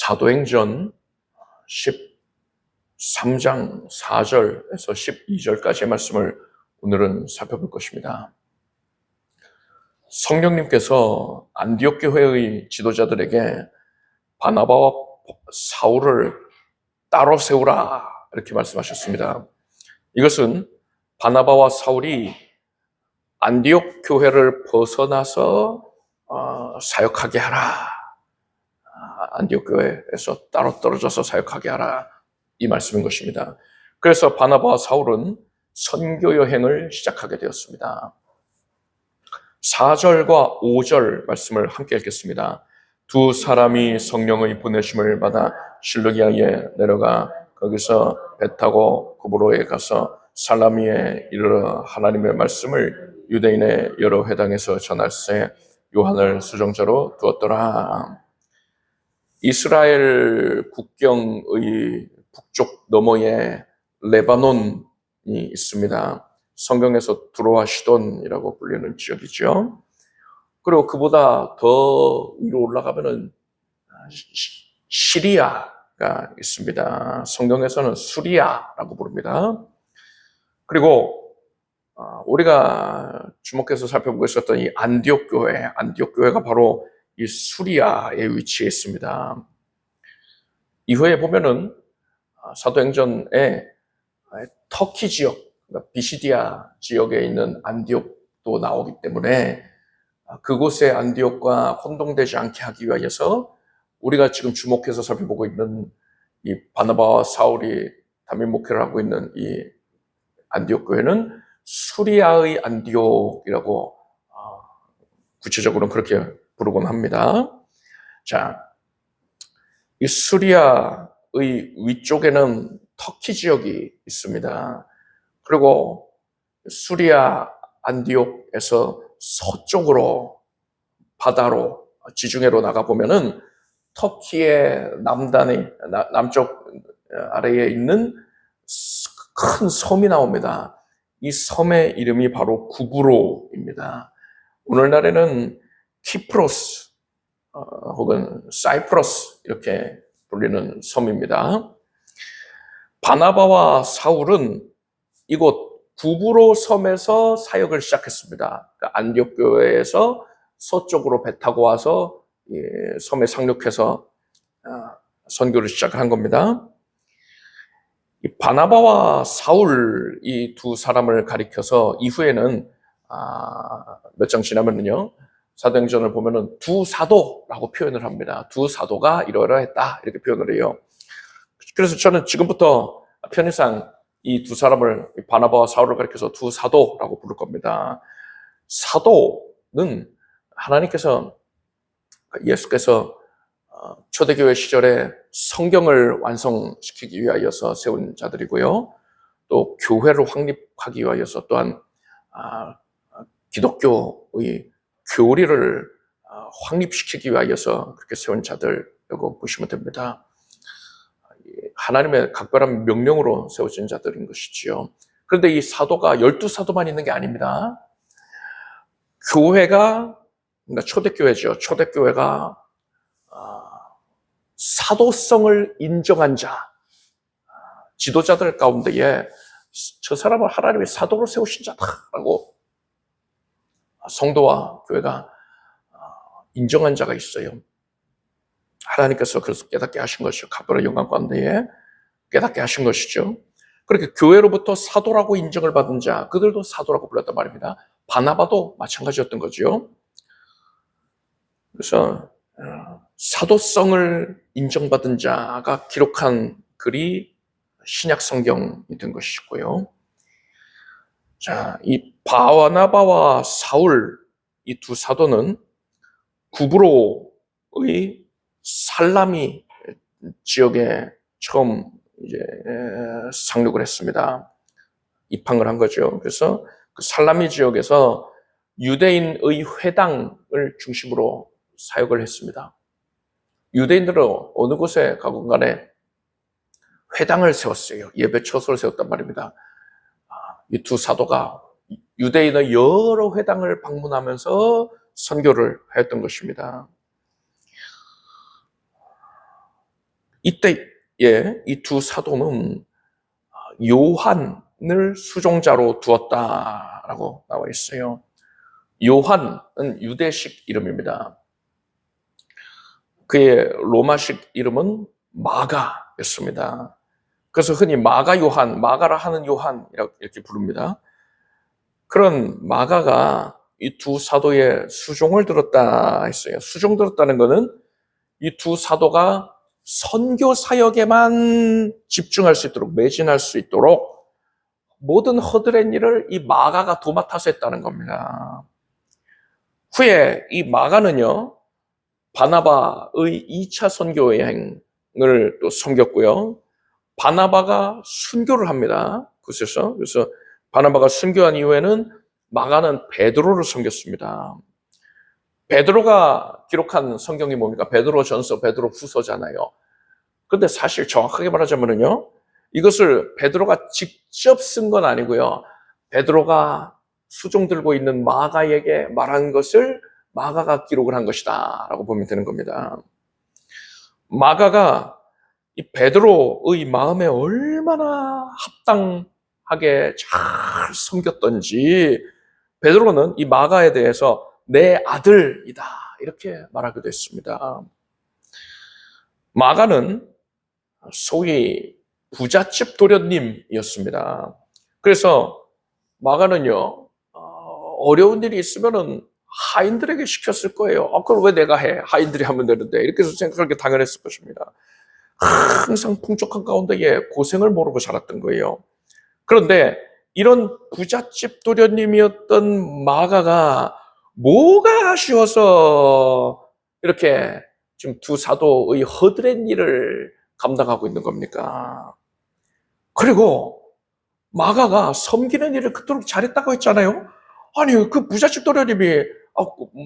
사도행전 13장 4절에서 12절까지의 말씀을 오늘은 살펴볼 것입니다. 성령님께서 안디옥 교회의 지도자들에게 바나바와 사울을 따로 세우라 이렇게 말씀하셨습니다. 이것은 바나바와 사울이 안디옥 교회를 벗어나서 사역하게 하라, 안디옥 교회에서 따로 떨어져서 사역하게 하라, 이 말씀인 것입니다. 그래서 바나바와 사울은 선교 여행을 시작하게 되었습니다. 4절과 5절 말씀을 함께 읽겠습니다. 두 사람이 성령의 보내심을 받아 실루기아에 내려가 거기서 배 타고 구브로에 가서 살라미에 이르러 하나님의 말씀을 유대인의 여러 회당에서 전할세 요한을 수종자로 두었더라. 이스라엘 국경의 북쪽 너머에 레바논이 있습니다. 성경에서 두로와 시돈이라고 불리는 지역이죠. 그리고 그보다 더 위로 올라가면은 시리아가 있습니다. 성경에서는 수리아라고 부릅니다. 그리고 우리가 주목해서 살펴보고 있었던 이 안디옥 교회가 바로 이 수리아에 위치해 있습니다. 이후에 보면은 사도행전에 터키 지역, 그러니까 비시디아 지역에 있는 안디옥도 나오기 때문에 그곳의 안디옥과 혼동되지 않게 하기 위해서 우리가 지금 주목해서 살펴보고 있는 이 바나바와 사울이 담임 목회를 하고 있는 이 안디옥 교회는 수리아의 안디옥이라고 구체적으로는 그렇게 부르곤 합니다. 자, 이 수리아의 위쪽에는 터키 지역이 있습니다. 그리고 수리아 안디옥에서 서쪽으로 바다로 지중해로 나가 보면은 터키의 남쪽 아래에 있는 큰 섬이 나옵니다. 이 섬의 이름이 바로 구브로입니다. 오늘날에는 키프로스 혹은 사이프러스 이렇게 불리는 섬입니다. 바나바와 사울은 이곳 구브로 섬에서 사역을 시작했습니다. 그러니까 안디옥 교회에서 서쪽으로 배 타고 와서 섬에 상륙해서 선교를 시작한 겁니다. 이 바나바와 사울 이 두 사람을 가리켜서 이후에는 몇 장 지나면은요 사도행전을 보면은 두 사도라고 표현을 합니다. 두 사도가 이러이러했다 이렇게 표현을 해요. 그래서 저는 지금부터 편의상 이 두 사람을 바나바와 사울을 가리켜서 두 사도라고 부를 겁니다. 사도는 하나님께서 예수께서 초대교회 시절에 성경을 완성시키기 위하여서 세운 자들이고요. 또 교회를 확립하기 위하여서 또한 기독교의 교리를 확립시키기 위하여서 그렇게 세운 자들이라고 보시면 됩니다. 하나님의 각별한 명령으로 세워진 자들인 것이지요. 그런데 이 사도가 12사도만 있는 게 아닙니다. 교회가, 그러니까 초대교회죠. 초대교회가 사도성을 인정한 자, 지도자들 가운데에 저 사람을 하나님의 사도로 세우신 자다라고 성도와 교회가 인정한 자가 있어요. 하나님께서 그래서 깨닫게 하신 것이죠. 각별한 영광 가운데에 깨닫게 하신 것이죠. 그렇게 교회로부터 사도라고 인정을 받은 자, 그들도 사도라고 불렀단 말입니다. 바나바도 마찬가지였던 거죠. 그래서 사도성을 인정받은 자가 기록한 글이 신약 성경이 된 것이고요. 자, 이 바나바와 사울 이 두 사도는 구브로의 살라미 지역에 처음 이제 상륙을 했습니다. 입항을 한 거죠. 그래서 그 살라미 지역에서 유대인의 회당을 중심으로 사역을 했습니다. 유대인들은 어느 곳에 가건 간에 회당을 세웠어요. 예배 처소를 세웠단 말입니다. 이 두 사도가 유대인의 여러 회당을 방문하면서 선교를 했던 것입니다. 이때에 이 두 사도는 요한을 수종자로 두었다라고 나와 있어요. 요한은 유대식 이름입니다. 그의 로마식 이름은 마가였습니다. 그래서 흔히 마가 요한, 마가라 하는 요한 이렇게 부릅니다. 그런 마가가 이 두 사도의 수종을 들었다 했어요. 수종 들었다는 것은 이 두 사도가 선교 사역에만 집중할 수 있도록, 매진할 수 있도록 모든 허드렛 일을 이 마가가 도맡아서 했다는 겁니다. 후에 이 마가는요, 바나바의 2차 선교 여행을 또 섬겼고요. 바나바가 순교를 합니다. 그래서 바나바가 순교한 이후에는 마가는 베드로를 섬겼습니다. 베드로가 기록한 성경이 뭡니까? 베드로전서, 베드로후서잖아요. 그런데 사실 정확하게 말하자면요, 이것을 베드로가 직접 쓴 건 아니고요. 베드로가 수종 들고 있는 마가에게 말한 것을 마가가 기록을 한 것이다 라고 보면 되는 겁니다. 마가가 이 베드로의 마음에 얼마나 합당하게 잘 섬겼던지 베드로는 이 마가에 대해서 내 아들이다 이렇게 말하기도 했습니다. 마가는 소위 부잣집 도련님이었습니다. 그래서 마가는요, 어려운 일이 있으면은 하인들에게 시켰을 거예요. 그걸 왜 내가 해? 하인들이 하면 되는데. 이렇게 생각하기 당연했을 것입니다. 항상 풍족한 가운데 고생을 모르고 살았던 거예요. 그런데 이런 부잣집 도련님이었던 마가가 뭐가 아쉬워서 이렇게 지금 두 사도의 허드렛 일을 감당하고 있는 겁니까? 그리고 마가가 섬기는 일을 그토록 잘했다고 했잖아요. 아니 그 부잣집 도련님이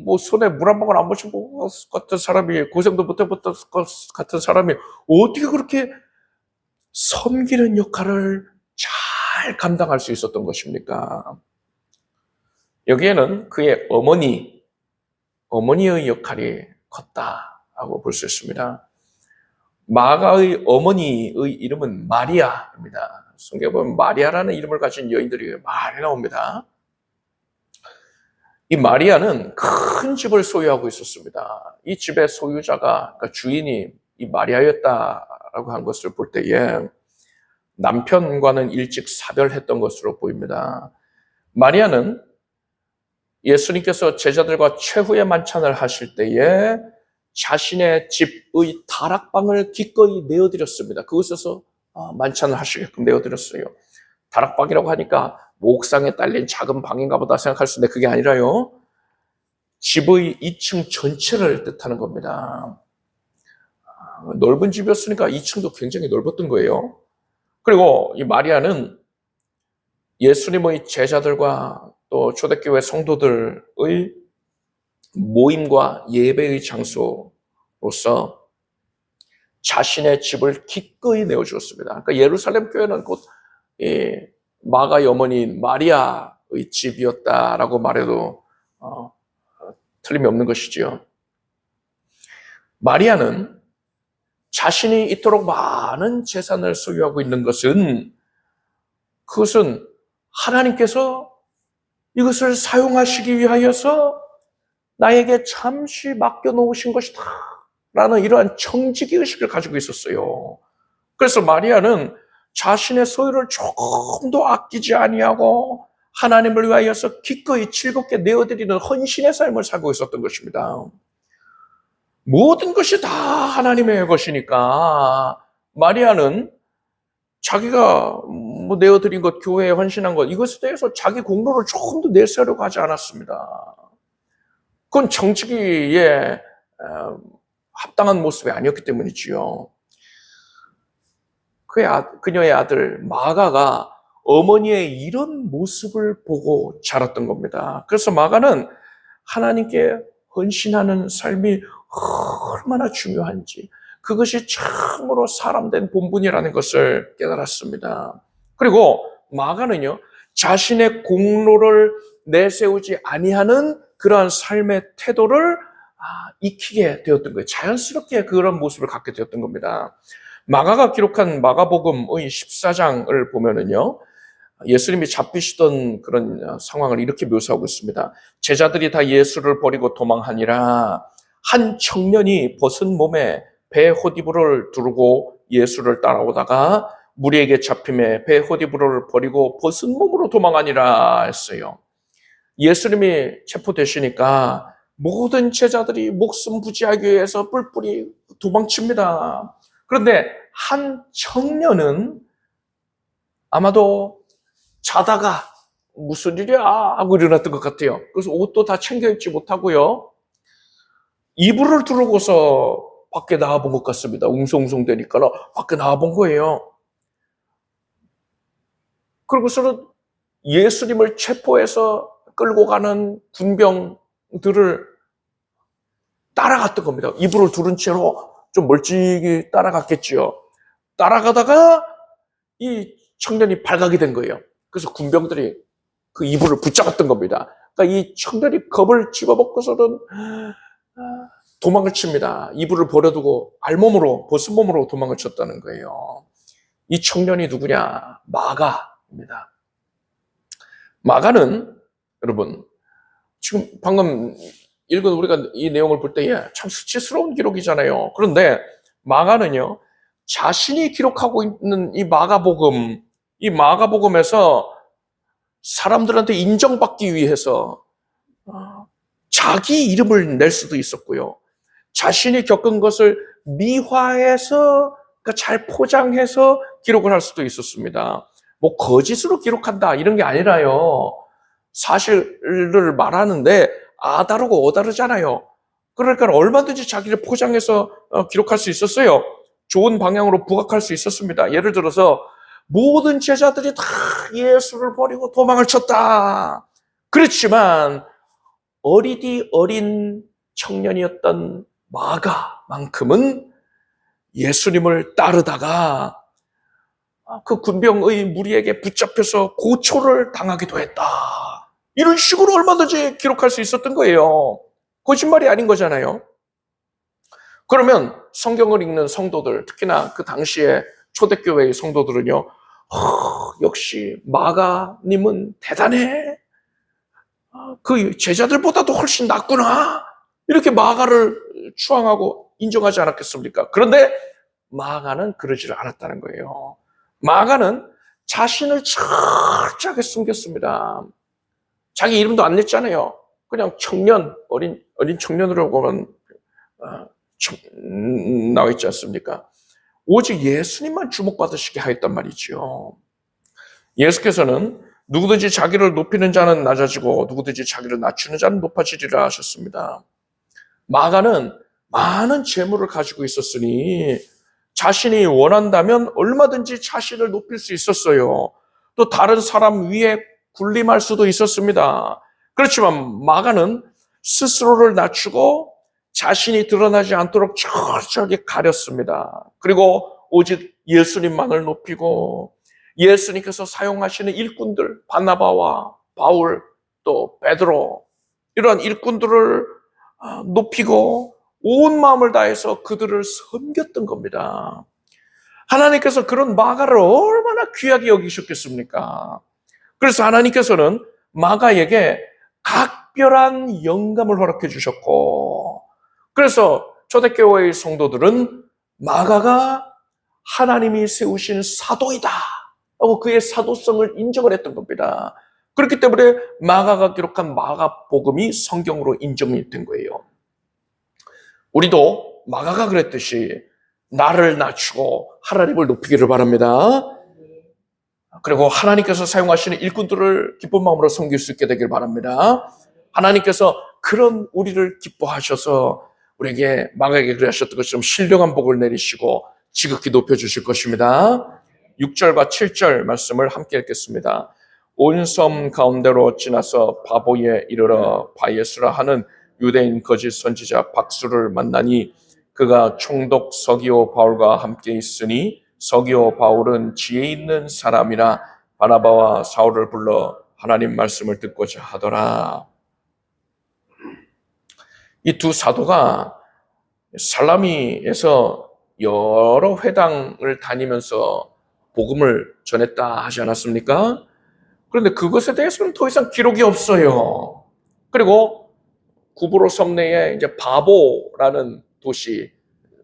뭐 손에 물 한 방울 안 마신 것 같은 사람이, 고생도 못 해봤던 것 같은 사람이 어떻게 그렇게 섬기는 역할을 잘 감당할 수 있었던 것입니까? 여기에는 그의 어머니의 역할이 컸다고 볼 수 있습니다. 마가의 어머니의 이름은 마리아입니다. 성경에 보면 마리아라는 이름을 가진 여인들이 많이 나옵니다. 이 마리아는 큰 집을 소유하고 있었습니다. 이 집의 소유자가, 그러니까 주인이 이 마리아였다라고 한 것을 볼 때에 남편과는 일찍 사별했던 것으로 보입니다. 마리아는 예수님께서 제자들과 최후의 만찬을 하실 때에 자신의 집의 다락방을 기꺼이 내어드렸습니다. 그곳에서 만찬을 하시게끔 내어드렸어요. 다락방이라고 하니까 옥상에 딸린 작은 방인가 보다 생각할 수 있는데 그게 아니라요, 집의 2층 전체를 뜻하는 겁니다. 넓은 집이었으니까 2층도 굉장히 넓었던 거예요. 그리고 이 마리아는 예수님의 제자들과 또 초대교회 성도들의 모임과 예배의 장소로서 자신의 집을 기꺼이 내어주었습니다. 그러니까 예루살렘 교회는 곧 마가의 어머니인 마리아의 집이었다라고 말해도 틀림이 없는 것이지요. 마리아는 자신이 이토록 많은 재산을 소유하고 있는 그것은 하나님께서 이것을 사용하시기 위하여서 나에게 잠시 맡겨놓으신 것이다 라는 이러한 청지기의식을 가지고 있었어요. 그래서 마리아는 자신의 소유를 조금도 아끼지 아니하고 하나님을 위하여서 기꺼이 즐겁게 내어드리는 헌신의 삶을 살고 있었던 것입니다. 모든 것이 다 하나님의 것이니까 마리아는 자기가 내어드린 것, 교회에 헌신한 것, 이것에 대해서 자기 공로를 조금도 내세우려고 하지 않았습니다. 그건 정직이에 합당한 모습이 아니었기 때문이지요. 그녀의 아들 마가가 어머니의 이런 모습을 보고 자랐던 겁니다. 그래서 마가는 하나님께 헌신하는 삶이 얼마나 중요한지, 그것이 참으로 사람된 본분이라는 것을 깨달았습니다. 그리고 마가는요, 자신의 공로를 내세우지 아니하는 그러한 삶의 태도를 익히게 되었던 거예요. 자연스럽게 그런 모습을 갖게 되었던 겁니다. 마가가 기록한 마가복음의 14장을 보면은요, 예수님이 잡히시던 그런 상황을 이렇게 묘사하고 있습니다. 제자들이 다 예수를 버리고 도망하니라. 한 청년이 벗은 몸에 배 호디부를 두르고 예수를 따라오다가 무리에게 잡힘에 배 호디부를 버리고 벗은 몸으로 도망하니라 했어요. 예수님이 체포되시니까 모든 제자들이 목숨 부지하기 위해서 뿔뿔이 도망칩니다. 그런데 한 청년은 아마도 자다가 무슨 일이야 하고 일어났던 것 같아요. 그래서 옷도 다 챙겨 입지 못하고요, 이불을 두르고서 밖에 나와본 것 같습니다. 웅성웅성 되니까 밖에 나와본 거예요. 그리고서는 예수님을 체포해서 끌고 가는 군병들을 따라갔던 겁니다. 이불을 두른 채로 좀 멀찍이 따라갔겠지요. 따라가다가 이 청년이 발각이 된 거예요. 그래서 군병들이 그 이불을 붙잡았던 겁니다. 그러니까 이 청년이 겁을 집어먹고서는 도망을 칩니다. 이불을 버려두고 알몸으로, 벗은 몸으로 도망을 쳤다는 거예요. 이 청년이 누구냐? 마가입니다. 마가는 여러분, 지금 방금 읽은 우리가 이 내용을 볼 때 참 수치스러운 기록이잖아요. 그런데 마가는요, 자신이 기록하고 있는 이 마가복음에서 사람들한테 인정받기 위해서 자기 이름을 낼 수도 있었고요, 자신이 겪은 것을 미화해서, 그러니까 잘 포장해서 기록을 할 수도 있었습니다. 뭐 거짓으로 기록한다 이런 게 아니라요, 사실을 말하는데 아다르고 어다르잖아요. 그러니까 얼마든지 자기를 포장해서 기록할 수 있었어요. 좋은 방향으로 부각할 수 있었습니다. 예를 들어서 모든 제자들이 다 예수를 버리고 도망을 쳤다. 그렇지만 어리디 어린 청년이었던 마가만큼은 예수님을 따르다가 그 군병의 무리에게 붙잡혀서 고초를 당하기도 했다. 이런 식으로 얼마든지 기록할 수 있었던 거예요. 거짓말이 아닌 거잖아요. 그러면 성경을 읽는 성도들, 특히나 그 당시에 초대교회의 성도들은요, 역시 마가님은 대단해. 그 제자들보다도 훨씬 낫구나. 이렇게 마가를 추앙하고 인정하지 않았겠습니까? 그런데 마가는 그러지를 않았다는 거예요. 마가는 자신을 철저하게 숨겼습니다. 자기 이름도 안 냈잖아요. 그냥 청년, 어린 청년으로만 나와 있지 않습니까? 오직 예수님만 주목받으시게 하였단 말이죠. 예수께서는 누구든지 자기를 높이는 자는 낮아지고 누구든지 자기를 낮추는 자는 높아지리라 하셨습니다. 마가는 많은 재물을 가지고 있었으니 자신이 원한다면 얼마든지 자신을 높일 수 있었어요. 또 다른 사람 위에 군림할 수도 있었습니다. 그렇지만 마가는 스스로를 낮추고 자신이 드러나지 않도록 철저하게 가렸습니다. 그리고 오직 예수님만을 높이고 예수님께서 사용하시는 일꾼들, 바나바와 바울, 또 베드로, 이러한 일꾼들을 높이고 온 마음을 다해서 그들을 섬겼던 겁니다. 하나님께서 그런 마가를 얼마나 귀하게 여기셨겠습니까? 그래서 하나님께서는 마가에게 각별한 영감을 허락해 주셨고, 그래서 초대교회의 성도들은 마가가 하나님이 세우신 사도이다 하고 그의 사도성을 인정을 했던 겁니다. 그렇기 때문에 마가가 기록한 마가복음이 성경으로 인정이 된 거예요. 우리도 마가가 그랬듯이 나를 낮추고 하나님을 높이기를 바랍니다. 그리고 하나님께서 사용하시는 일꾼들을 기쁜 마음으로 섬길 수 있게 되길 바랍니다. 하나님께서 그런 우리를 기뻐하셔서 우리에게 마가에게 그러셨던 것처럼 신령한 복을 내리시고 지극히 높여주실 것입니다. 6절과 7절 말씀을 함께 읽겠습니다. 온 섬 가운데로 지나서 바보에 이르러 바예스라 하는 유대인 거짓 선지자 박수를 만나니 그가 총독 서기오 바울과 함께 있으니 서기오 바울은 지혜 있는 사람이라 바나바와 사울을 불러 하나님 말씀을 듣고자 하더라. 이 두 사도가 살라미에서 여러 회당을 다니면서 복음을 전했다 하지 않았습니까? 그런데 그것에 대해서는 더 이상 기록이 없어요. 그리고 구브로 섬 내에 이제 바보라는 도시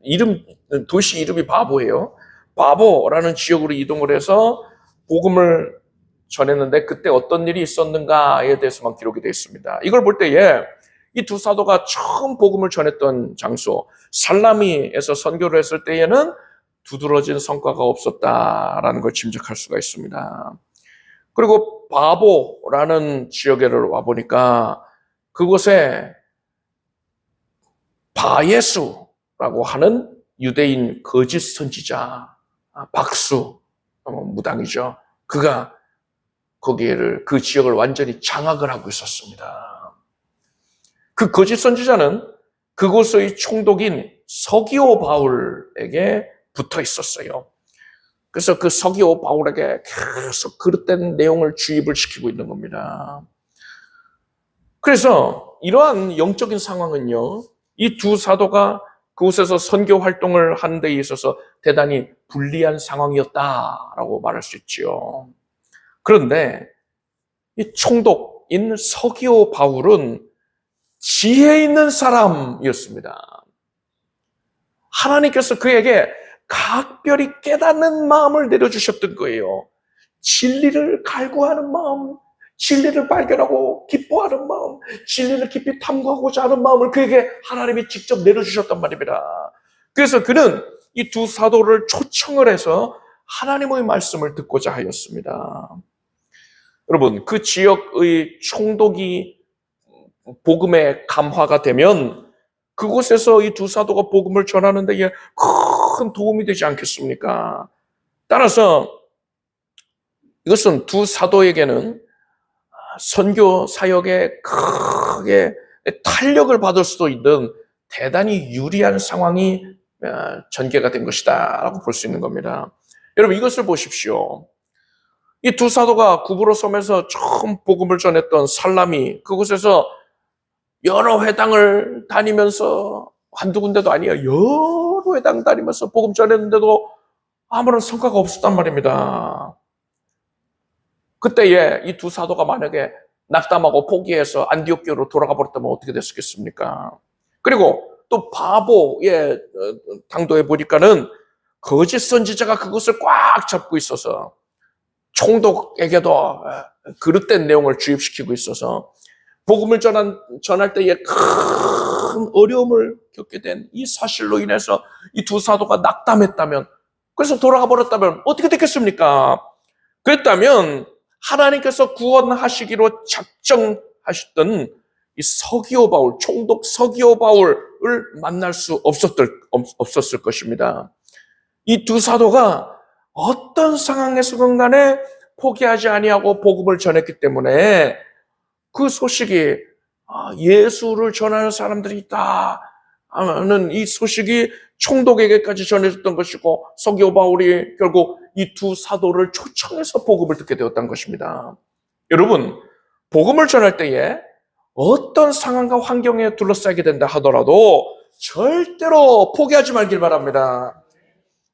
이름이 바보예요. 바보라는 지역으로 이동을 해서 복음을 전했는데 그때 어떤 일이 있었는가에 대해서만 기록이 되어 있습니다. 이걸 볼 때에 이 두 사도가 처음 복음을 전했던 장소 살라미에서 선교를 했을 때에는 두드러진 성과가 없었다라는 걸 짐작할 수가 있습니다. 그리고 바보라는 지역에를 와보니까 그곳에 바예수라고 하는 유대인 거짓 선지자 박수 무당이죠. 그가 그 지역을 완전히 장악을 하고 있었습니다. 그 거짓 선지자는 그곳의 총독인 서기오 바울에게 붙어 있었어요. 그래서 그 서기오 바울에게 계속 그릇된 내용을 주입을 시키고 있는 겁니다. 그래서 이러한 영적인 상황은요, 이 두 사도가 그곳에서 선교 활동을 하는 데 있어서 대단히 불리한 상황이었다라고 말할 수 있지요. 그런데 이 총독인 서기오 바울은 지혜 있는 사람이었습니다. 하나님께서 그에게 각별히 깨닫는 마음을 내려주셨던 거예요. 진리를 갈구하는 마음, 진리를 발견하고 기뻐하는 마음, 진리를 깊이 탐구하고자 하는 마음을 그에게 하나님이 직접 내려주셨단 말입니다. 그래서 그는 이 두 사도를 초청을 해서 하나님의 말씀을 듣고자 하였습니다. 여러분, 그 지역의 총독이 복음에 감화가 되면 그곳에서 이 두 사도가 복음을 전하는 데에 큰 도움이 되지 않겠습니까? 따라서 이것은 두 사도에게는 선교 사역에 크게 탄력을 받을 수도 있는 대단히 유리한 상황이 전개가 된 것이다 라고 볼 수 있는 겁니다. 여러분, 이것을 보십시오. 이 두 사도가 구브로 섬에서 처음 복음을 전했던 살라미, 그곳에서 여러 회당을 다니면서 한두 군데도 아니에요. 여러 회당 다니면서 복음 전했는데도 아무런 성과가 없었단 말입니다. 그때에 이 두 사도가 만약에 낙담하고 포기해서 안디옥교로 돌아가 버렸다면 어떻게 됐겠습니까? 그리고 또 바보의 당도에 보니까는 거짓 선지자가 그것을 꽉 잡고 있어서 총독에게도 그릇된 내용을 주입시키고 있어서 복음을 전할 때에 큰 어려움을 겪게 된 이 사실로 인해서 이 두 사도가 낙담했다면, 그래서 돌아가 버렸다면 어떻게 됐겠습니까? 그랬다면 하나님께서 구원하시기로 작정하셨던 이 서기오 바울, 총독 서기오 바울을 만날 수 없었을 것입니다. 이 두 사도가 어떤 상황에서든 간에 포기하지 아니하고 복음을 전했기 때문에 그 소식이 예수를 전하는 사람들이 있다 하는 이 소식이 총독에게까지 전해졌던 것이고, 서기오 바울이 결국 이 두 사도를 초청해서 복음을 듣게 되었던 것입니다. 여러분, 복음을 전할 때에 어떤 상황과 환경에 둘러싸이게 된다 하더라도 절대로 포기하지 말길 바랍니다.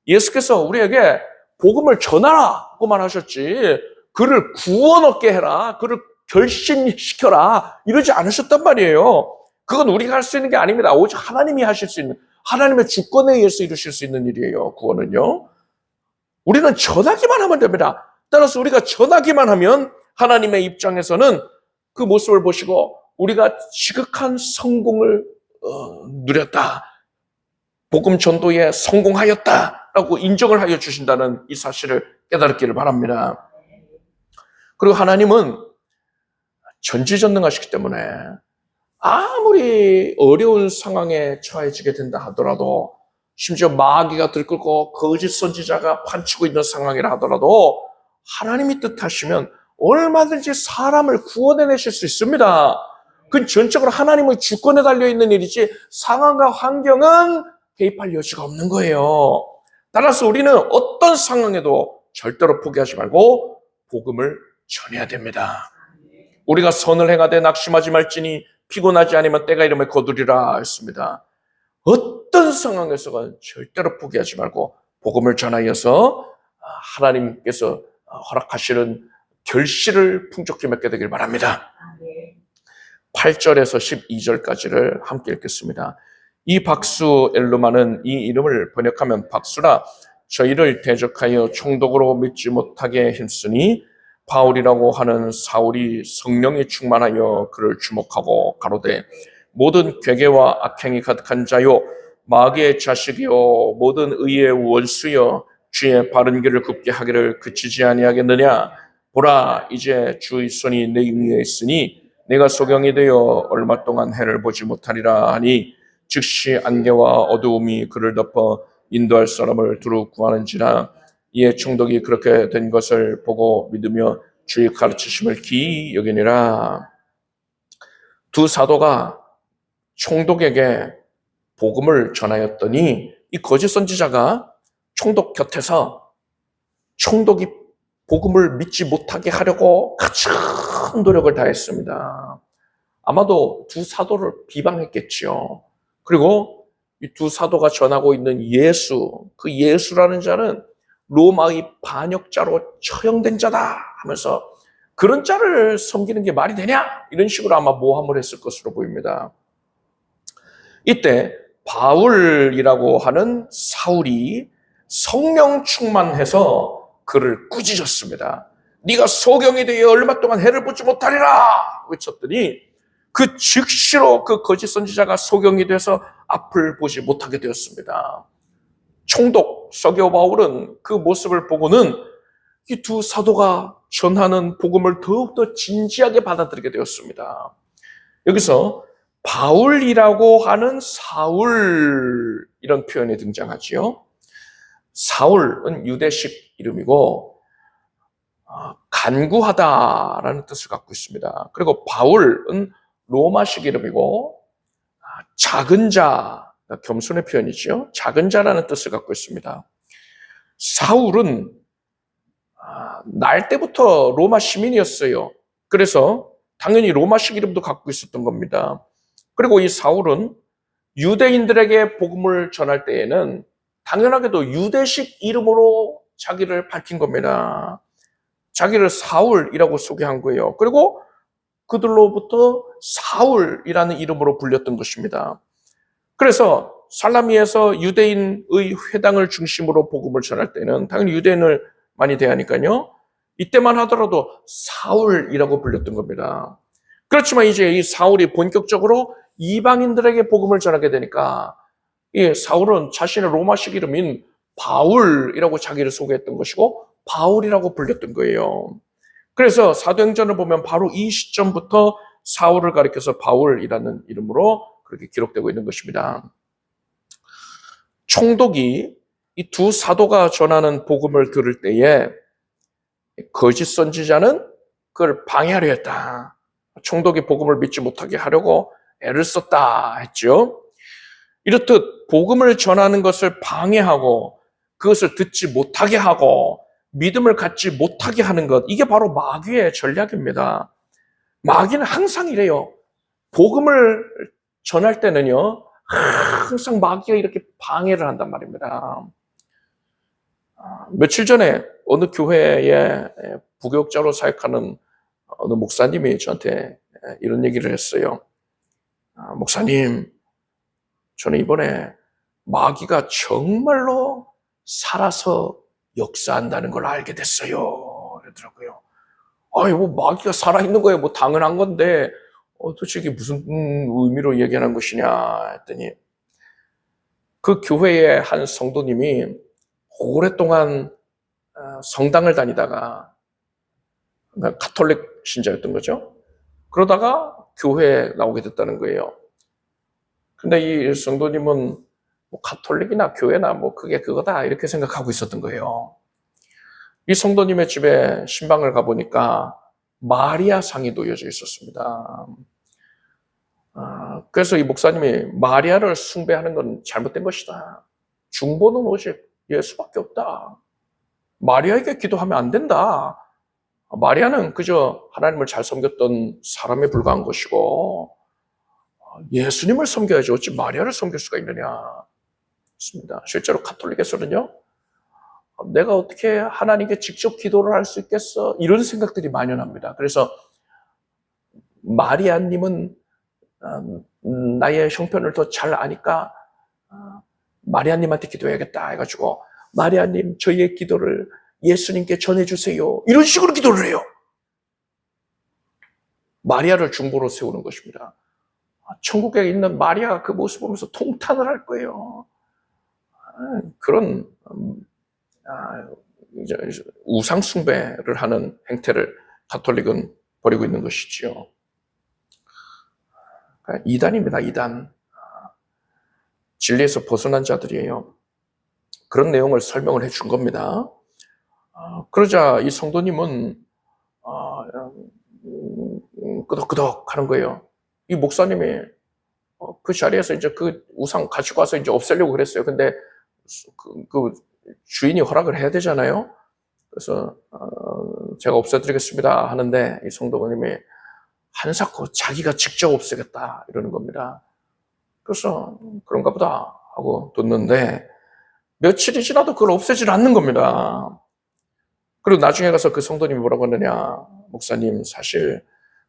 예수께서 우리에게 복음을 전하라고만 하셨지 그를 구원 얻게 해라, 그를 결신시켜라 이러지 않으셨단 말이에요. 그건 우리가 할 수 있는 게 아닙니다. 오직 하나님이 하실 수 있는, 하나님의 주권에 의해서 이루실 수 있는 일이에요. 구원은요. 우리는 전하기만 하면 됩니다. 따라서 우리가 전하기만 하면 하나님의 입장에서는 그 모습을 보시고 우리가 지극한 성공을 누렸다, 복음 전도에 성공하였다라고 인정을 하여 주신다는 이 사실을 깨달았기를 바랍니다. 그리고 하나님은 전지전능하시기 때문에 아무리 어려운 상황에 처해지게 된다 하더라도, 심지어 마귀가 들끓고 거짓 선지자가 판치고 있는 상황이라 하더라도 하나님이 뜻하시면 얼마든지 사람을 구원해내실 수 있습니다. 그건 전적으로 하나님의 주권에 달려있는 일이지 상황과 환경은 개입할 여지가 없는 거예요. 따라서 우리는 어떤 상황에도 절대로 포기하지 말고 복음을 전해야 됩니다. 우리가 선을 행하되 낙심하지 말지니 피곤하지 않으면 때가 이름에 거두리라 했습니다. 어떤 상황에서가 절대로 포기하지 말고 복음을 전하여서 하나님께서 허락하시는 결실을 풍족히 맺게 되길 바랍니다. 8절에서 12절까지를 함께 읽겠습니다. 이 박수 엘루마는 이 이름을 번역하면 박수라 저희를 대적하여 총독으로 믿지 못하게 힘쓰니 바울이라고 하는 사울이 성령에 충만하여 그를 주목하고 가로되 모든 괴계와 악행이 가득한 자요 마귀의 자식이요 모든 의의 원수여 주의 바른 길을 굽게 하기를 그치지 아니하겠느냐. 보라 이제 주의 손이 내 위에 있으니 내가 소경이 되어 얼마 동안 해를 보지 못하리라 하니 즉시 안개와 어두움이 그를 덮어 인도할 사람을 두루 구하는지라. 이에 총독이 그렇게 된 것을 보고 믿으며 주의 가르치심을 기이 여기니라. 두 사도가 총독에게 복음을 전하였더니 이 거짓 선지자가 총독 곁에서 총독이 복음을 믿지 못하게 하려고 가장 노력을 다했습니다. 아마도 두 사도를 비방했겠죠. 그리고 이 두 사도가 전하고 있는 예수, 그 예수라는 자는 로마의 반역자로 처형된 자다 하면서 그런 자를 섬기는 게 말이 되냐? 이런 식으로 아마 모함을 했을 것으로 보입니다. 이때 바울이라고 하는 사울이 성령 충만해서 그를 꾸짖었습니다. 네가 소경이 되어 얼마 동안 해를 보지 못하리라 외쳤더니 그 즉시로 그 거짓 선지자가 소경이 돼서 앞을 보지 못하게 되었습니다. 총독 서기오 바울은 그 모습을 보고는 이 두 사도가 전하는 복음을 더욱더 진지하게 받아들이게 되었습니다. 여기서 바울이라고 하는 사울 이런 표현이 등장하지요. 사울은 유대식 이름이고 간구하다라는 뜻을 갖고 있습니다. 그리고 바울은 로마식 이름이고 작은 자, 겸손의 표현이죠. 작은 자라는 뜻을 갖고 있습니다. 사울은 날 때부터 로마 시민이었어요. 그래서 당연히 로마식 이름도 갖고 있었던 겁니다. 그리고 이 사울은 유대인들에게 복음을 전할 때에는 당연하게도 유대식 이름으로 자기를 밝힌 겁니다. 자기를 사울이라고 소개한 거예요. 그리고 그들로부터 사울이라는 이름으로 불렸던 것입니다. 그래서 살라미에서 유대인의 회당을 중심으로 복음을 전할 때는 당연히 유대인을 많이 대하니까요. 이때만 하더라도 사울이라고 불렸던 겁니다. 그렇지만 이제 이 사울이 본격적으로 이방인들에게 복음을 전하게 되니까 이 사울은 자신의 로마식 이름인 바울이라고 자기를 소개했던 것이고 바울이라고 불렸던 거예요. 그래서 사도행전을 보면 바로 이 시점부터 사울을 가리켜서 바울이라는 이름으로 그렇게 기록되고 있는 것입니다. 총독이 이 두 사도가 전하는 복음을 들을 때에 거짓 선지자는 그걸 방해하려 했다. 총독이 복음을 믿지 못하게 하려고 애를 썼다 했죠. 이렇듯 복음을 전하는 것을 방해하고 그것을 듣지 못하게 하고 믿음을 갖지 못하게 하는 것, 이게 바로 마귀의 전략입니다. 마귀는 항상 이래요. 복음을 전할 때는요, 항상 마귀가 이렇게 방해를 한단 말입니다. 며칠 전에 어느 교회에 부교육자로 사역하는 어느 목사님이 저한테 이런 얘기를 했어요. 목사님, 저는 이번에 마귀가 정말로 살아서 역사한다는 걸 알게 됐어요. 그러더라고요. 뭐 마귀가 살아있는 거예요. 뭐 당연한 건데 도대체 이게 무슨 의미로 얘기하는 것이냐 했더니 그 교회의 한 성도님이 오랫동안 성당을 다니다가 가톨릭 신자였던 거죠. 그러다가 교회에 나오게 됐다는 거예요. 근데 이 성도님은 뭐 가톨릭이나 교회나 뭐 그게 그거다 이렇게 생각하고 있었던 거예요. 이 성도님의 집에 신방을 가보니까 마리아 상이 놓여져 있었습니다. 그래서 이 목사님이 마리아를 숭배하는 건 잘못된 것이다. 중보는 오직 예수밖에 없다. 마리아에게 기도하면 안 된다. 마리아는 그저 하나님을 잘 섬겼던 사람에 불과한 것이고 예수님을 섬겨야지 어찌 마리아를 섬길 수가 있느냐. 있습니다. 실제로 가톨릭에서는요, 내가 어떻게 하나님께 직접 기도를 할 수 있겠어? 이런 생각들이 만연합니다. 그래서 마리아님은 나의 형편을 더 잘 아니까 마리아님한테 기도해야겠다 해가지고 마리아님 저희의 기도를 예수님께 전해주세요. 이런 식으로 기도를 해요. 마리아를 중보로 세우는 것입니다. 천국에 있는 마리아가 그 모습 보면서 통탄을 할 거예요. 그런 우상 숭배를 하는 행태를 가톨릭은 벌이고 있는 것이지요. 이단입니다. 이단. 진리에서 벗어난 자들이에요. 그런 내용을 설명을 해준 겁니다. 그러자 이 성도님은 끄덕끄덕 하는 거예요. 이 목사님이 그 자리에서 이제 그 우상 가지고 와서 이제 없애려고 그랬어요. 근데 그 주인이 허락을 해야 되잖아요. 그래서 제가 없애드리겠습니다 하는데 이 성도님이 한사코 자기가 직접 없애겠다 이러는 겁니다. 그래서 그런가 보다 하고 뒀는데 며칠이 지나도 그걸 없애질 않는 겁니다. 그리고 나중에 가서 그 성도님이 뭐라고 하느냐, 목사님 사실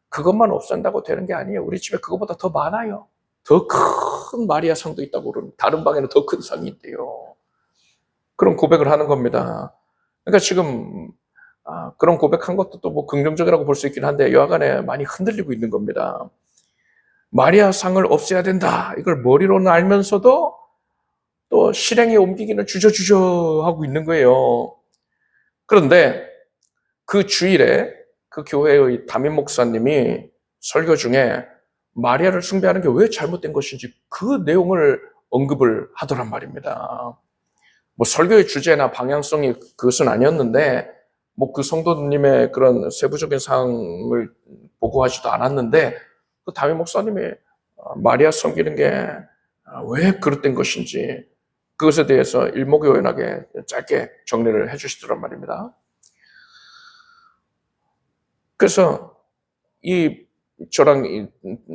그것만 없앤다고 되는 게 아니에요. 우리 집에 그거보다 더 많아요. 더 큰 마리아 상도 있다고 그러는, 다른 방에는 더 큰 상이 있대요. 그런 고백을 하는 겁니다. 그러니까 지금 그런 고백한 것도 또 뭐 긍정적이라고 볼 수 있긴 한데 여하간에 많이 흔들리고 있는 겁니다. 마리아 상을 없애야 된다. 이걸 머리로는 알면서도 또 실행에 옮기기는 주저주저 하고 있는 거예요. 그런데 그 주일에 그 교회의 담임 목사님이 설교 중에 마리아를 숭배하는 게 왜 잘못된 것인지 그 내용을 언급을 하더란 말입니다. 뭐 설교의 주제나 방향성이 그것은 아니었는데 뭐 그 성도님의 그런 세부적인 사항을 보고하지도 않았는데 그 담임 목사님이 마리아 섬기는 게 왜 그릇된 것인지 그것에 대해서 일목요연하게 짧게 정리를 해주시더란 말입니다. 그래서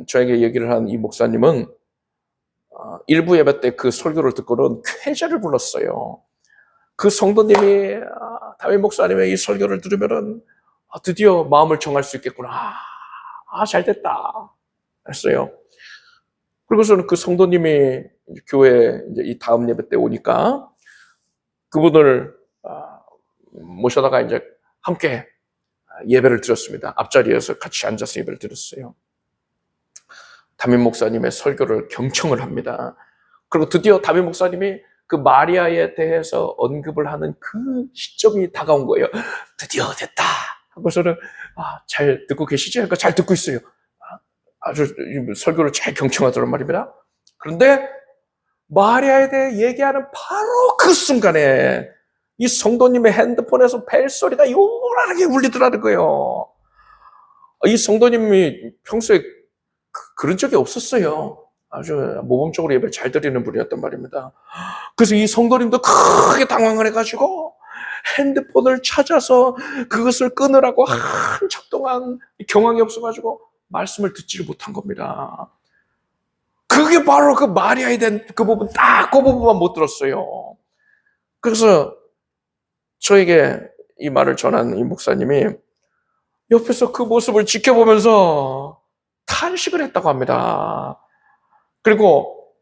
저에게 얘기를 한 이 목사님은 일부 예배 때 그 설교를 듣고는 쾌재를 불렀어요. 그 성도님이 담임 목사님의 이 설교를 들으면은 드디어 마음을 정할 수 있겠구나. 잘 됐다. 했어요. 그리고서는 그 성도님이 교회 이제 이 다음 예배 때 오니까 그분을 모셔다가 이제 함께 예배를 드렸습니다. 앞자리에서 같이 앉아서 예배를 드렸어요. 담임 목사님의 설교를 경청을 합니다. 그리고 드디어 담임 목사님이 그 마리아에 대해서 언급을 하는 그 시점이 다가온 거예요. 드디어 됐다. 하고서는 잘 듣고 계시죠? 그러니까 잘 듣고 있어요. 아주 설교를 잘 경청하더란 말입니다. 그런데 마리아에 대해 얘기하는 바로 그 순간에 이 성도님의 핸드폰에서 벨소리가 요란하게 울리더라는 거예요. 이 성도님이 평소에 그런 적이 없었어요. 아주 모범적으로 예배를 잘 드리는 분이었단 말입니다. 그래서 이 성도님도 크게 당황을 해가지고 핸드폰을 찾아서 그것을 끊으라고 한참 동안 경황이 없어가지고 말씀을 듣지를 못한 겁니다. 그게 바로 그 마리아에 대한 그 부분, 딱 그 부분만 못 들었어요. 그래서 저에게 이 말을 전한 이 목사님이 옆에서 그 모습을 지켜보면서 탄식을 했다고 합니다. 그리고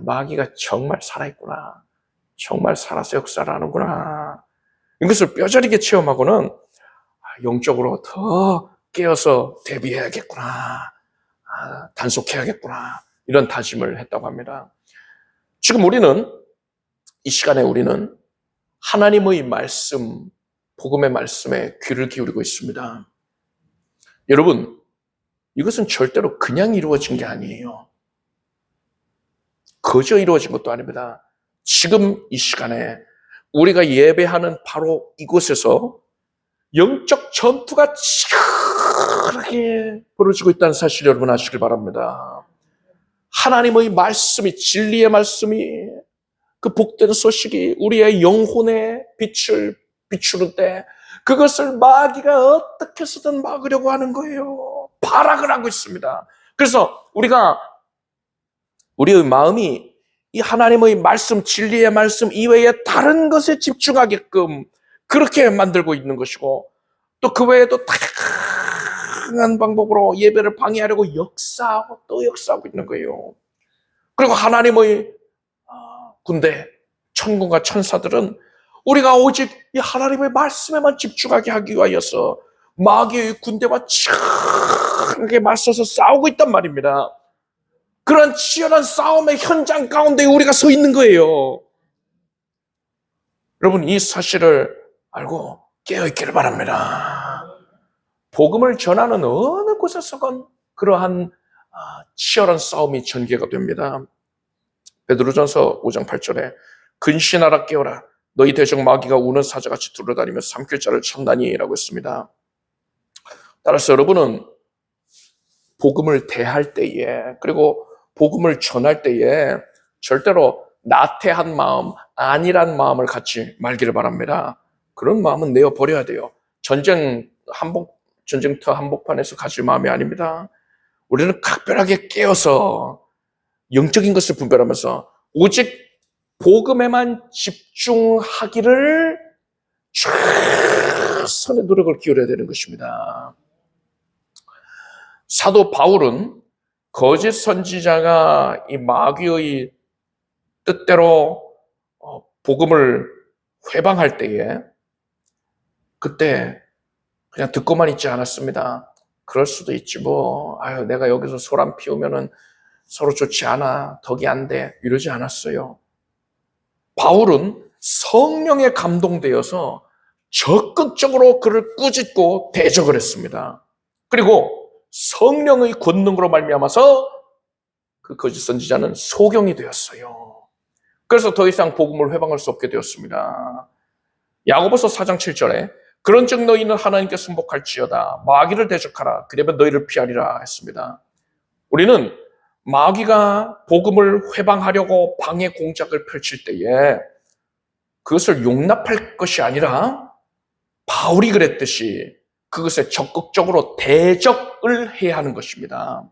마귀가 정말 살아있구나. 정말 살아서 역사를 하는구나. 이것을 뼈저리게 체험하고는 영적으로 더 깨어서 대비해야겠구나. 단속해야겠구나. 이런 다짐을 했다고 합니다. 지금 이 시간에 우리는 하나님의 말씀, 복음의 말씀에 귀를 기울이고 있습니다. 여러분, 이것은 절대로 그냥 이루어진 게 아니에요. 거저 이루어진 것도 아닙니다. 지금 이 시간에 우리가 예배하는 바로 이곳에서 영적 전투가 치열하게 벌어지고 있다는 사실 여러분 아시길 바랍니다. 하나님의 말씀이, 진리의 말씀이, 그 복된 소식이 우리의 영혼의 빛을 비추는데 그것을 마귀가 어떻게 해서든 막으려고 하는 거예요. 발악을 하고 있습니다. 그래서 우리의 마음이 이 하나님의 말씀, 진리의 말씀 이외에 다른 것에 집중하게끔 그렇게 만들고 있는 것이고, 또 그 외에도 다양한 방법으로 예배를 방해하려고 역사하고 또 역사하고 있는 거예요. 그리고 하나님의 군대, 천군과 천사들은 우리가 오직 이 하나님의 말씀에만 집중하게 하기 위하여서 마귀의 군대와 치열하게 맞서서 싸우고 있단 말입니다. 그런 치열한 싸움의 현장 가운데 우리가 서 있는 거예요. 여러분, 이 사실을 알고 깨어있기를 바랍니다. 복음을 전하는 어느 곳에서건 그러한 치열한 싸움이 전개가 됩니다. 베드로전서 5장 8절에 근신하라 깨어라 너희 대적 마귀가 우는 사자같이 두루다니며 삼킬 자를 찾나니 라고 했습니다. 따라서 여러분은 복음을 대할 때에, 그리고 복음을 전할 때에 절대로 나태한 마음, 안일한 마음을 갖지 말기를 바랍니다. 그런 마음은 내어버려야 돼요. 전쟁터 한복판에서 가질 마음이 아닙니다. 우리는 각별하게 깨어서 영적인 것을 분별하면서 오직 복음에만 집중하기를 최선의 노력을 기울여야 되는 것입니다. 사도 바울은 거짓 선지자가 이 마귀의 뜻대로 복음을 회방할 때에 그때 그냥 듣고만 있지 않았습니다. 그럴 수도 있지 뭐. 내가 여기서 소란 피우면은 서로 좋지 않아. 덕이 안 돼. 이러지 않았어요. 바울은 성령에 감동되어서 적극적으로 그를 꾸짖고 대적을 했습니다. 그리고 성령의 권능으로 말미암아서 그 거짓 선지자는 소경이 되었어요. 그래서 더 이상 복음을 회방할 수 없게 되었습니다. 야고보서 4장 7절에 그런즉 너희는 하나님께 순복할지어다 마귀를 대적하라 그러면 너희를 피하리라 했습니다. 우리는 마귀가 복음을 회방하려고 방해 공작을 펼칠 때에 그것을 용납할 것이 아니라 바울이 그랬듯이 그것에 적극적으로 대적을 해야 하는 것입니다.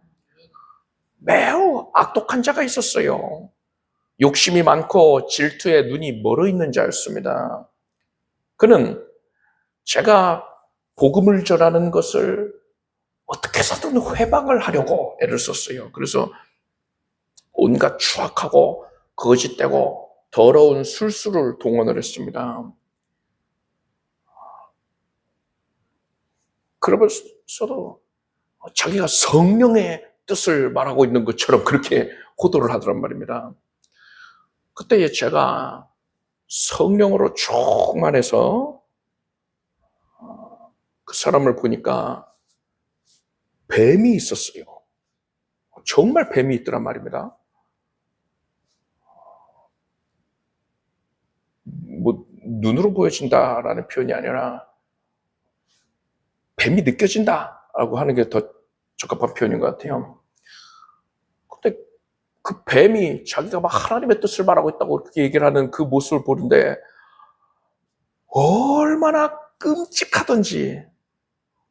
매우 악독한 자가 있었어요. 욕심이 많고 질투에 눈이 멀어 있는 자였습니다. 그는 제가 복음을 전하는 것을 어떻게 해서든 회방을 하려고 애를 썼어요. 그래서 온갖 추악하고 거짓되고 더러운 술수를 동원을 했습니다. 그러면서도 자기가 성령의 뜻을 말하고 있는 것처럼 그렇게 호도를 하더란 말입니다. 그때 제가 성령으로 충만해서 그 사람을 보니까 뱀이 있었어요. 정말 뱀이 있더란 말입니다. 뭐 눈으로 보여진다라는 표현이 아니라 뱀이 느껴진다라고 하는 게 더 적합한 표현인 것 같아요. 근데 그 뱀이 자기가 막 하나님의 뜻을 말하고 있다고 그렇게 얘기를 하는 그 모습을 보는데 얼마나 끔찍하던지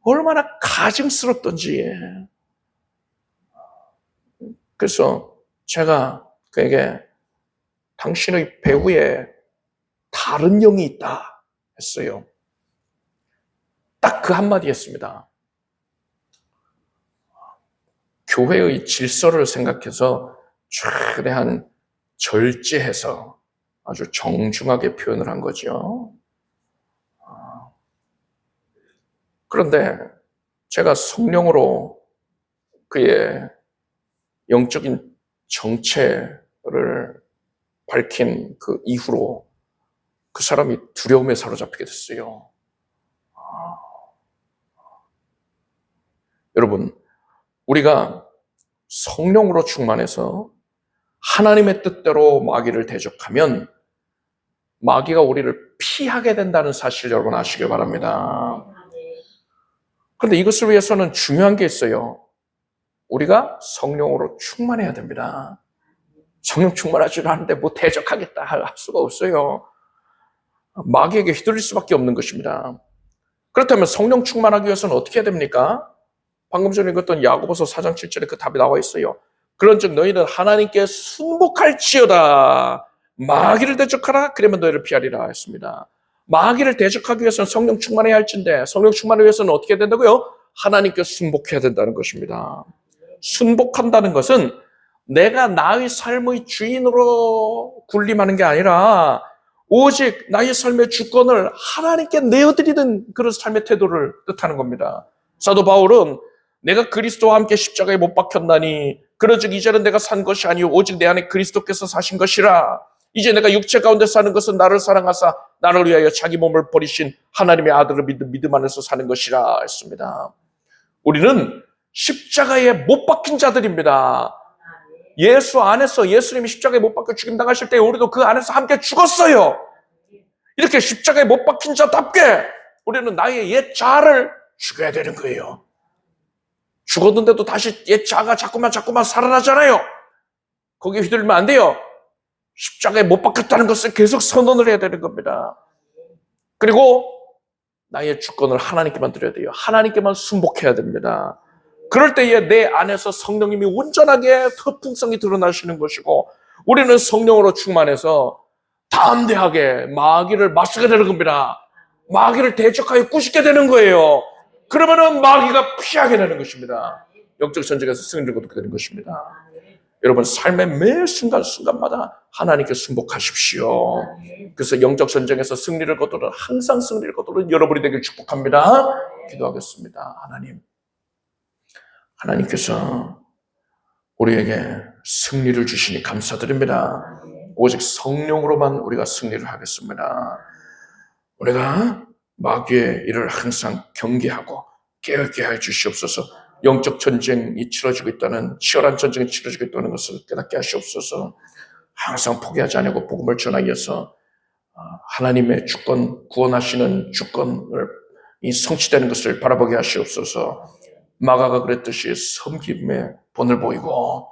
얼마나 가증스럽던지. 그래서 제가 그에게 당신의 배후에 다른 영이 있다 했어요. 딱 그 한마디 했습니다. 교회의 질서를 생각해서 최대한 절제해서 아주 정중하게 표현을 한 거죠. 그런데 제가 성령으로 그의 영적인 정체를 밝힌 그 이후로 그 사람이 두려움에 사로잡히게 됐어요. 여러분, 우리가 성령으로 충만해서 하나님의 뜻대로 마귀를 대적하면 마귀가 우리를 피하게 된다는 사실 여러분 아시길 바랍니다. 그런데 이것을 위해서는 중요한 게 있어요. 우리가 성령으로 충만해야 됩니다. 성령 충만하지 않은데 뭐 대적하겠다 할 수가 없어요. 마귀에게 휘둘릴 수밖에 없는 것입니다. 그렇다면 성령 충만하기 위해서는 어떻게 해야 됩니까? 방금 전에 읽었던 야고보서 4장 7절에 그 답이 나와 있어요. 그런즉 너희는 하나님께 순복할지어다. 마귀를 대적하라. 그러면 너희를 피하리라 했습니다. 마귀를 대적하기 위해서는 성령 충만해야 할진데 성령 충만을 위해서는 어떻게 해야 된다고요? 하나님께 순복해야 된다는 것입니다. 순복한다는 것은 내가 나의 삶의 주인으로 군림하는 게 아니라 오직 나의 삶의 주권을 하나님께 내어드리는 그런 삶의 태도를 뜻하는 겁니다. 사도 바울은 내가 그리스도와 함께 십자가에 못 박혔나니 그러즉 이제는 내가 산 것이 아니요 오직 내 안에 그리스도께서 사신 것이라. 이제 내가 육체 가운데 사는 것은 나를 사랑하사 나를 위하여 자기 몸을 버리신 하나님의 아들을 믿는 믿음 안에서 사는 것이라 했습니다. 우리는 십자가에 못 박힌 자들입니다. 예수 안에서 예수님이 십자가에 못 박혀 죽임당하실 때 우리도 그 안에서 함께 죽었어요. 이렇게 십자가에 못 박힌 자답게 우리는 나의 옛 자아를 죽여야 되는 거예요. 죽었는데도 다시 옛 자아가 자꾸만 살아나잖아요. 거기에 휘둘리면 안 돼요. 십자가에 못 박혔다는 것을 계속 선언을 해야 되는 겁니다. 그리고 나의 주권을 하나님께만 드려야 돼요. 하나님께만 순복해야 됩니다. 그럴 때에 내 안에서 성령님이 온전하게 터풍성이 드러나시는 것이고 우리는 성령으로 충만해서 담대하게 마귀를 맞서게 되는 겁니다. 마귀를 대적하여 꾸짖게 되는 거예요. 그러면은 마귀가 피하게 되는 것입니다. 영적 전쟁에서 승리를 거두게 되는 것입니다. 여러분 삶의 매 순간순간마다 하나님께 순복하십시오. 그래서 영적 전쟁에서 승리를 거두는 항상 승리를 거두는 여러분이 되길 축복합니다. 기도하겠습니다. 하나님께서 우리에게 승리를 주시니 감사드립니다. 오직 성령으로만 우리가 승리를 하겠습니다. 우리가 마귀의 일을 항상 경계하고 깨닫게 해 주시옵소서. 영적 전쟁이 치러지고 있다는 치열한 전쟁이 치러지고 있다는 것을 깨닫게 하시옵소서. 항상 포기하지 않고 복음을 전하여서 하나님의 주권, 구원하시는 주권을 성취되는 것을 바라보게 하시옵소서. 마가가 그랬듯이 섬김의 본을 보이고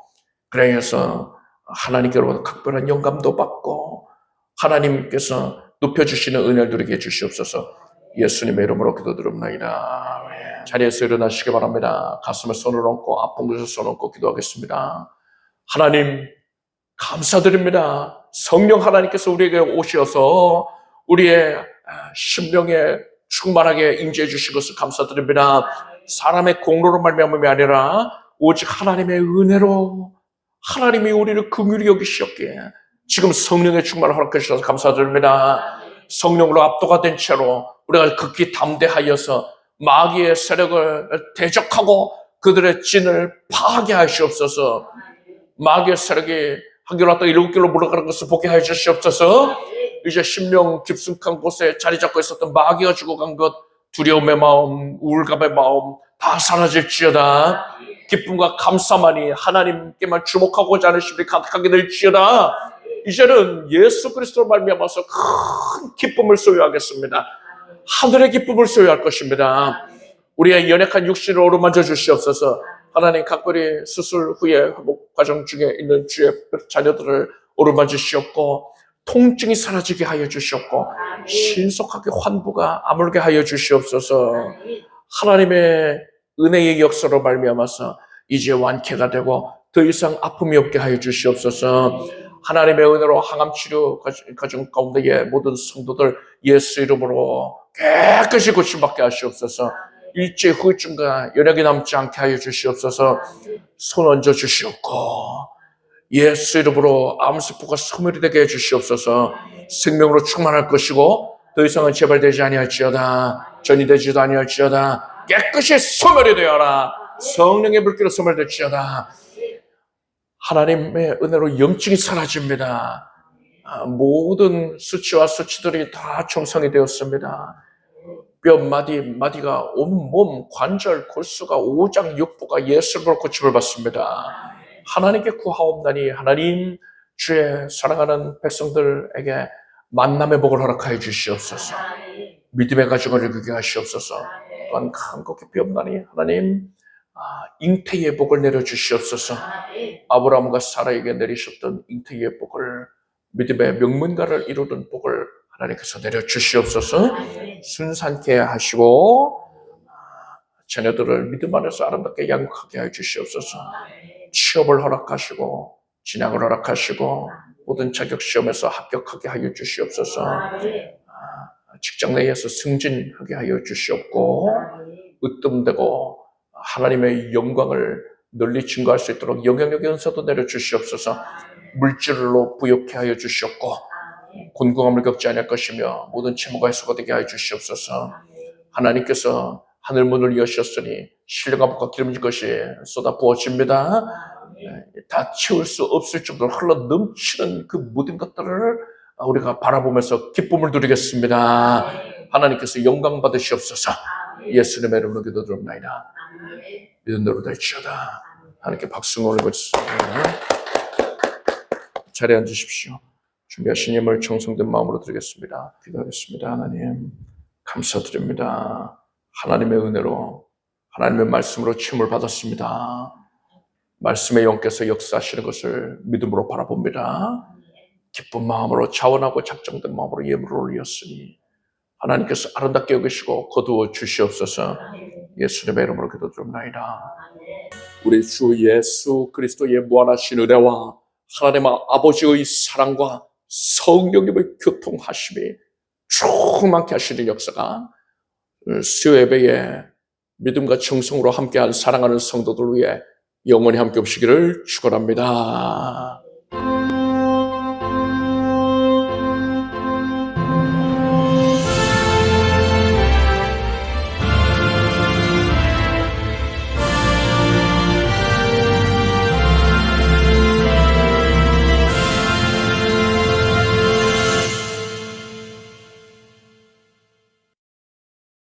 그래서 하나님께로부터 각별한 영감도 받고 하나님께서 높여주시는 은혜를 누리게 해주시옵소서. 예수님의 이름으로 기도드립니다. 자리에서 일어나시기 바랍니다. 가슴에 손을 얹고 아픈 곳에 손을 얹고 기도하겠습니다. 하나님 감사드립니다. 성령 하나님께서 우리에게 오셔서 우리의 심령에 충만하게 임재해 주신 것을 감사드립니다. 사람의 공로로 말미암음이 아니라 오직 하나님의 은혜로 하나님이 우리를 긍휼히 여기시었기에 지금 성령의 충만을 허락해 주셔서 감사드립니다. 성령으로 압도가 된 채로 우리가 극히 담대하여서 마귀의 세력을 대적하고 그들의 진을 파하게 하시옵소서. 마귀의 세력이 한 길로 왔다 일곱 길로 물러가는 것을 보게 하여 주시옵소서. 이제 심령 깊숙한 곳에 자리 잡고 있었던 마귀가 죽어간 것, 두려움의 마음, 우울감의 마음 다 사라질지어다. 기쁨과 감사만이 하나님께만 주목하고자 하는 심이 가득하게 될지어다. 이제는 예수 그리스도로 말미암아서 큰 기쁨을 소유하겠습니다. 하늘의 기쁨을 소유할 것입니다. 우리의 연약한 육신을 어루만져 주시옵소서. 하나님 각별히 수술 후에 회복 과정 중에 있는 주의 자녀들을 어루만지시옵고 통증이 사라지게 하여 주시옵고 신속하게 환부가 아물게 하여 주시옵소서. 하나님의 은혜의 역사로 말미암아서 이제 완쾌가 되고 더 이상 아픔이 없게 하여 주시옵소서. 하나님의 은혜로 항암치료 과정 가운데의 모든 성도들 예수 이름으로 깨끗이 고침받게 하시옵소서. 일제 후유증과 연약이 남지 않게 하여 주시옵소서. 손 얹어 주시옵고 예수 이름으로 암세포가 소멸이 되게 해주시옵소서. 생명으로 충만할 것이고 더 이상은 재발되지 아니할지어다. 전이 되지도 아니할지어다. 깨끗이 소멸이 되어라. 성령의 불길로 소멸될지어다. 하나님의 은혜로 염증이 사라집니다. 모든 수치와 수치들이 다 정상이 되었습니다. 뼈 마디가 온몸 관절 골수가 오장 육부가 예수로 고침을 받습니다. 하나님께 구하옵나니 하나님 주의 사랑하는 백성들에게 만남의 복을 허락하여 주시옵소서. 믿음의 가정을 이루게 하시옵소서. 또한 간곡히 비옵나니 하나님 잉태의 복을 내려주시옵소서. 아브라함과 사라에게 내리셨던 잉태의 복을 믿음의 명문가를 이루는 복을 하나님께서 내려주시옵소서. 순산케 하시고 자녀들을 믿음 안에서 아름답게 양육하게 하여 주시옵소서. 취업을 허락하시고 진학을 허락하시고 모든 자격 시험에서 합격하게 하여 주시옵소서. 직장 내에서 승진하게 하여 주시옵고 으뜸되고 하나님의 영광을 널리 증거할 수 있도록 영향력의 은사도 내려주시옵소서. 물질로 부욕해 하여 주시옵고 곤궁함을 겪지 않을 것이며 모든 채무가 해소가 되게 하여 주시옵소서. 하나님께서 하늘문을 여셨으니 신령한 복과 기름진 것이 쏟아 부어집니다. 다 채울 수 없을 정도로 흘러 넘치는 그 모든 것들을 우리가 바라보면서 기쁨을 누리겠습니다. 하나님께서 영광 받으시옵소서. 예수님의 이름으로 기도드립니다. 믿는 대로 될지어다. 하나님께 박수 올리겠습니다. 자리에 앉으십시오. 준비하신 예물 정성된 마음으로 드리겠습니다. 기도하겠습니다. 하나님 감사드립니다. 하나님의 은혜로 하나님의 말씀으로 침을 받았습니다. 말씀의 영께서 역사하시는 것을 믿음으로 바라봅니다. 기쁜 마음으로 자원하고 작정된 마음으로 예물을 올렸으니 하나님께서 아름답게 여기시고 거두어 주시옵소서. 예수님의 이름으로 기도드립니다. 우리 주 예수 그리스도의 무한하신 은혜와 하나님 아버지의 사랑과 성령님의 교통하심이 충만케 하시는 역사가 수요 예배에 믿음과 정성으로 함께한 사랑하는 성도들 위해 영원히 함께 없시기를 축원합니다.